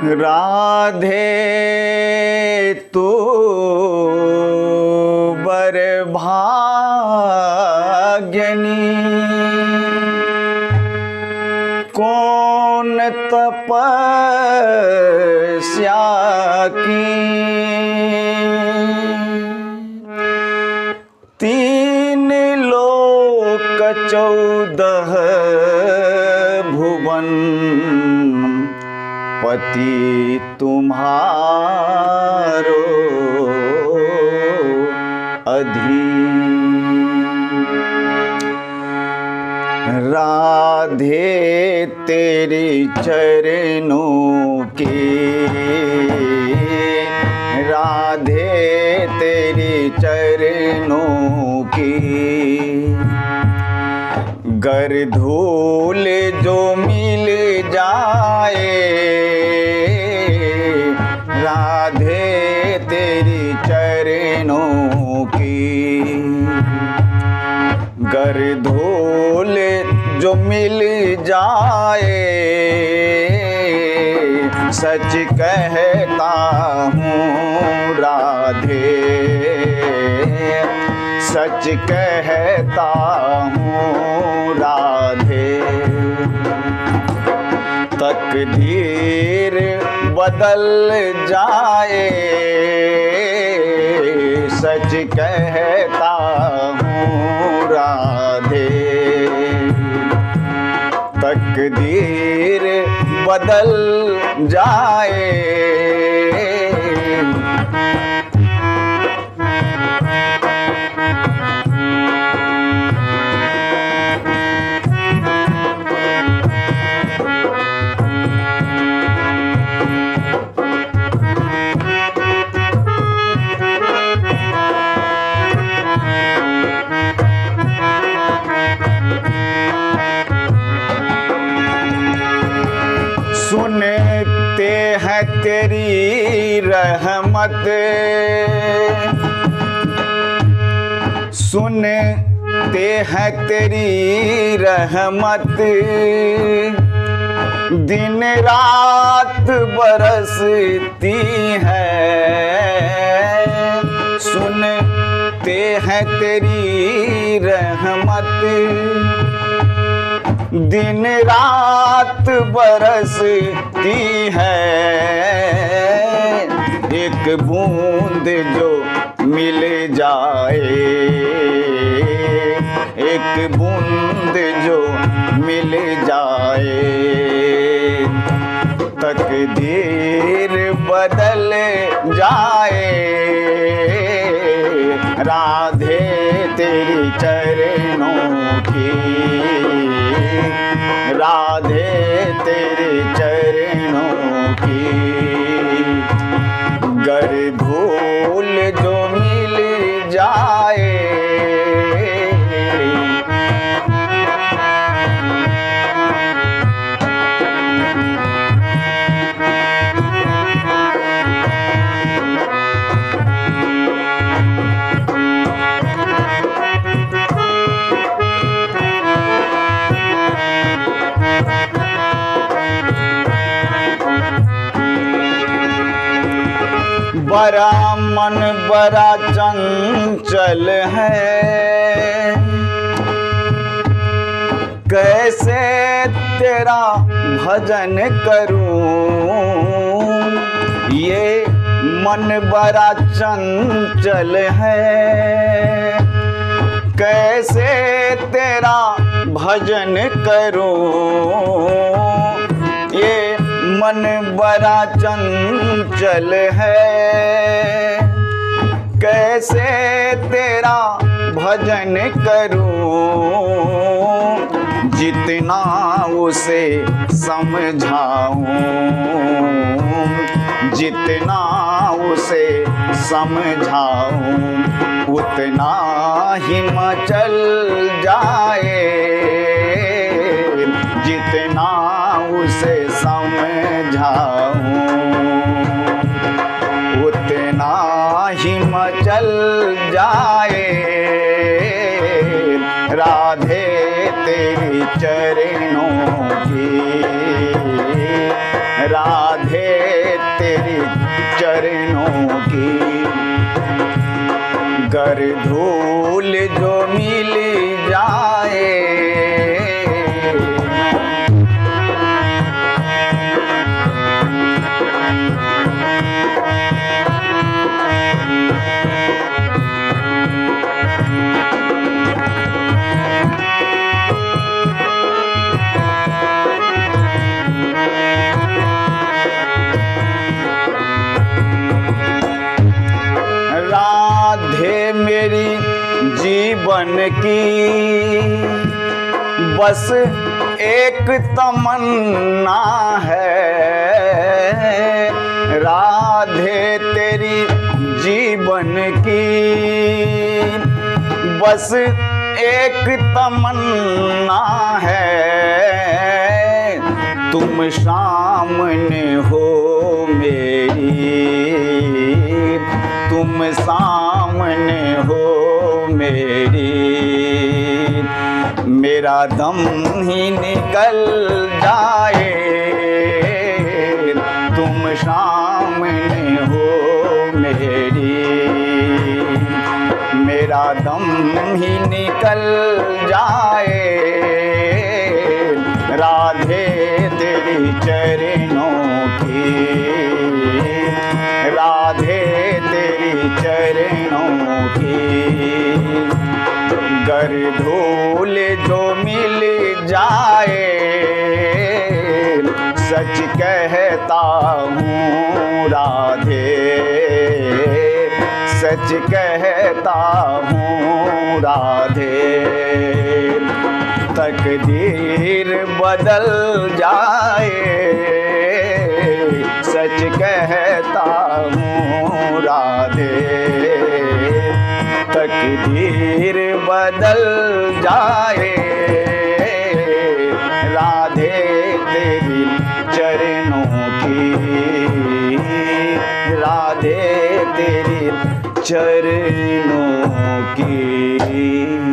राधे तू बर भाग्यनी, कौन तपस्या की, तीन लोक 14 भुवन, पति तुम्हारो अधीन। राधे तेरे चरणों के, राधे तेरे चरणों की, गर धूल जो मिल जाए, राधे तेरी चरणों की, गर धूल जो मिल जाए, सच कहता हूँ राधे, सच कहता हूँ राधे। तकदीर बदल जाए, सच कहता हूँ राधे। तकदीर बदल जाए, सुनते हैं तेरी रहमत, सुनते हैं तेरी रहमत, दिन रात बरसती है। सुनते हैं तेरी रहमत, दिन रात बरसती है। एक बूंद जो मिल जाए, एक बूंद जो मिल जाए, तकदीर बदल जाए। राधे तेरी चरणों की, राधे तेरे चरणों की, गर धूल जो मिल जाए, बड़ा मन बड़ा चंचल है, कैसे तेरा भजन करूं। ये मन बड़ा चंचल है, कैसे तेरा भजन करूं। ये मन बड़ा चंचल है, कैसे तेरा भजन करूं। जितना उसे समझाऊं, जितना उसे समझाऊं, उतना ही मचल जाए। जितना उसे समझाऊं, उतना ही मचल जाए। राधे तेरी चरणों की, राधे की बस एक तमन्ना है, राधे तेरी जीवन की बस एक तमन्ना है, तुम सामने हो मेरी, तुम सामने हो मेरी, मेरा दम ही निकल जाए, तुम सामने हो मेरी, मेरा दम ही निकल जाए, राधे तेरी चरणों की, राधे तेरी चरणों की, गर धूल जो मिल जाए, सच कहता हूँ राधे, सच कहता हूँ राधे, तकदीर बदल जाए, सच कहता हूँ राधे, तकदीर बदल जाए, राधे तेरी चरणों की, राधे तेरी चरणों की।